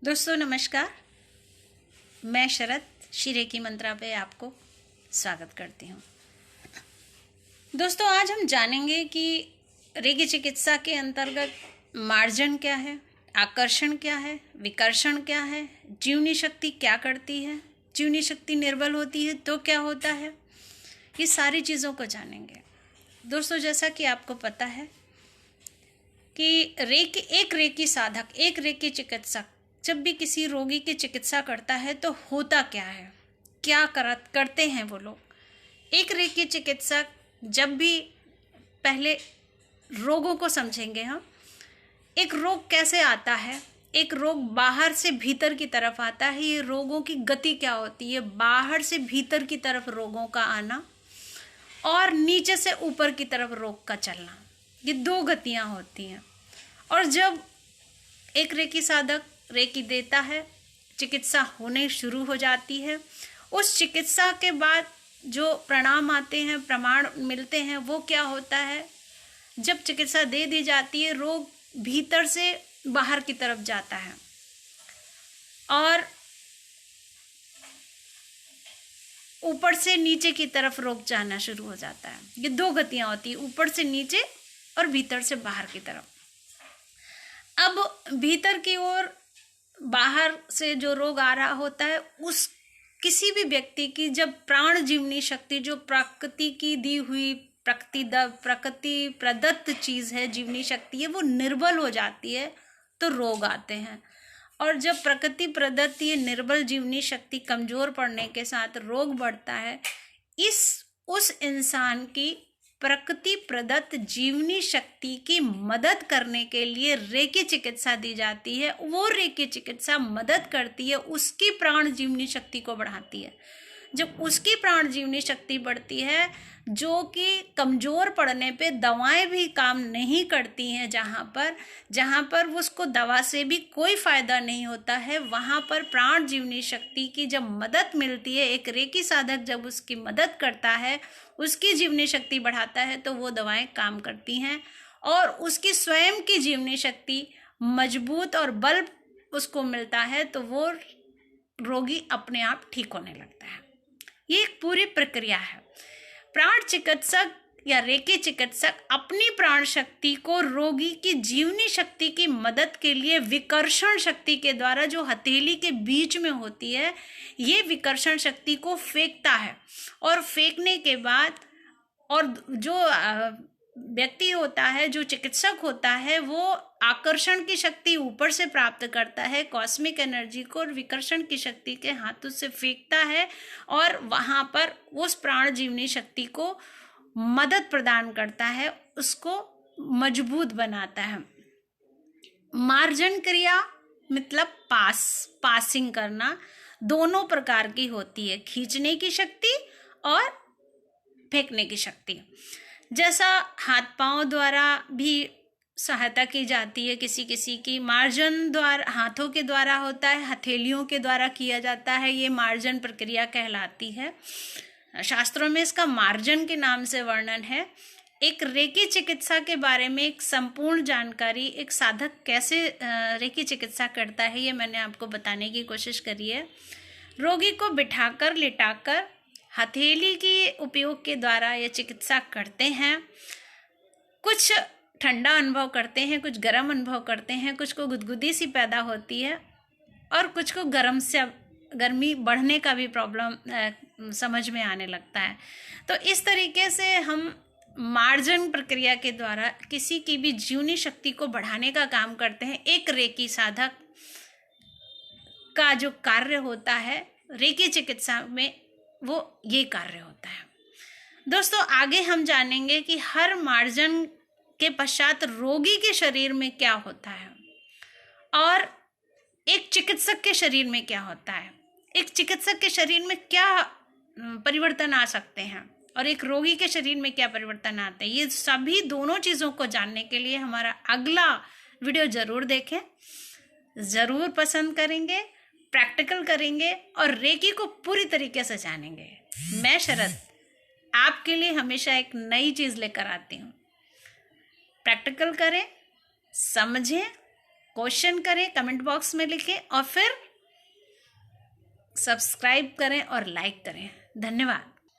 दोस्तों नमस्कार। मैं शरद शिरे की मंत्रा पे आपको स्वागत करती हूँ। दोस्तों आज हम जानेंगे कि रेकी चिकित्सा के अंतर्गत मार्जन क्या है, आकर्षण क्या है, विकर्षण क्या है, जीवनी शक्ति क्या करती है, जीवनी शक्ति निर्बल होती है तो क्या होता है, ये सारी चीज़ों को जानेंगे। दोस्तों जैसा कि आपको पता है कि एक रेकी साधक, एक रेकी चिकित्सक जब भी किसी रोगी की चिकित्सा करता है तो होता क्या है, क्या करते हैं वो लोग। एक रेकी चिकित्सक जब भी, पहले रोगों को समझेंगे हम। एक रोग कैसे आता है, एक रोग बाहर से भीतर की तरफ आता है। ये रोगों की गति क्या होती है, बाहर से भीतर की तरफ रोगों का आना और नीचे से ऊपर की तरफ रोग का चलना, ये दो गतियां होती हैं। और जब एक रेकी साधक रेकी देता है, चिकित्सा होने शुरू हो जाती है। उस चिकित्सा के बाद जो परिणाम आते हैं, प्रमाण मिलते हैं, वो क्या होता है, जब चिकित्सा दे दी जाती है रोग भीतर से बाहर की तरफ जाता है और ऊपर से नीचे की तरफ रोग जाना शुरू हो जाता है। ये दो गतियां होती है, ऊपर से नीचे और भीतर से बाहर की तरफ। अब भीतर की ओर बाहर से जो रोग आ रहा होता है, उस किसी भी व्यक्ति की जब प्राण जीवनी शक्ति, जो प्रकृति की दी हुई प्रकृति प्रदत्त चीज है, जीवनी शक्ति है, वो निर्बल हो जाती है तो रोग आते हैं। और जब प्रकृति प्रदत्त ये निर्बल जीवनी शक्ति कमजोर पड़ने के साथ रोग बढ़ता है, उस इंसान की प्रकृति प्रदत्त जीवनी शक्ति की मदद करने के लिए रेकी चिकित्सा दी जाती है। वो रेकी चिकित्सा मदद करती है, उसकी प्राण जीवनी शक्ति को बढ़ाती है। जब उसकी प्राण जीवनी शक्ति बढ़ती है, जो कि कमजोर पड़ने पे दवाएं भी काम नहीं करती हैं, जहाँ पर उसको दवा से भी कोई फायदा नहीं होता है, वहाँ पर प्राण जीवनी शक्ति की जब मदद मिलती है, एक रेकी साधक जब उसकी मदद करता है, उसकी जीवनी शक्ति बढ़ाता है, तो वो दवाएं काम करती हैं और उसकी स्वयं की जीवनी शक्ति मजबूत और बल उसको मिलता है, तो वो रोगी अपने आप ठीक होने लगता है। ये एक पूरी प्रक्रिया है। प्राण चिकित्सक या रेकी चिकित्सक अपनी प्राण शक्ति को रोगी की जीवनी शक्ति की मदद के लिए विकर्षण शक्ति के द्वारा, जो हथेली के बीच में होती है, ये विकर्षण शक्ति को फेंकता है। और फेंकने के बाद और जो व्यक्ति होता है, जो चिकित्सक होता है, वो आकर्षण की शक्ति ऊपर से प्राप्त करता है, कॉस्मिक एनर्जी को, और विकर्षण की शक्ति के हाथों से फेंकता है और वहां पर उस प्राण जीवनी शक्ति को मदद प्रदान करता है, उसको मजबूत बनाता है। मार्जन क्रिया मतलब पासिंग करना दोनों प्रकार की होती है, खींचने की शक्ति और फेंकने की शक्ति। जैसा हाथ पांव द्वारा भी सहायता की जाती है किसी किसी की, मार्जन द्वारा हाथों के द्वारा होता है, हथेलियों के द्वारा किया जाता है, ये मार्जन प्रक्रिया कहलाती है। शास्त्रों में इसका मार्जन के नाम से वर्णन है। एक रेकी चिकित्सा के बारे में एक संपूर्ण जानकारी, एक साधक कैसे रेकी चिकित्सा करता है, ये मैंने आपको बताने की कोशिश करी है। रोगी को बिठाकर लिटाकर हथेली के उपयोग के द्वारा ये चिकित्सा करते हैं। कुछ ठंडा अनुभव करते हैं, कुछ गर्म अनुभव करते हैं, कुछ को गुदगुदी सी पैदा होती है और कुछ को गर्मी बढ़ने का भी प्रॉब्लम समझ में आने लगता है। तो इस तरीके से हम मार्जन प्रक्रिया के द्वारा किसी की भी जीवनी शक्ति को बढ़ाने का काम करते हैं। एक रेकी साधक का जो कार्य होता है रेकी चिकित्सा में, वो ये कार्य होता है। दोस्तों आगे हम जानेंगे कि हर मार्जन के पश्चात रोगी के शरीर में क्या होता है और एक चिकित्सक के शरीर में क्या होता है, एक चिकित्सक के शरीर में क्या परिवर्तन आ सकते हैं और एक रोगी के शरीर में क्या परिवर्तन आते हैं। ये सभी दोनों चीज़ों को जानने के लिए हमारा अगला वीडियो ज़रूर देखें, ज़रूर पसंद करेंगे, प्रैक्टिकल करेंगे और रेकी को पूरी तरीके से जानेंगे। मैं शरद आपके लिए हमेशा एक नई चीज़ लेकर आती हूँ। प्रैक्टिकल करें, समझें, क्वेश्चन करें कमेंट बॉक्स में लिखें और फिर सब्सक्राइब करें और लाइक करें। धन्यवाद।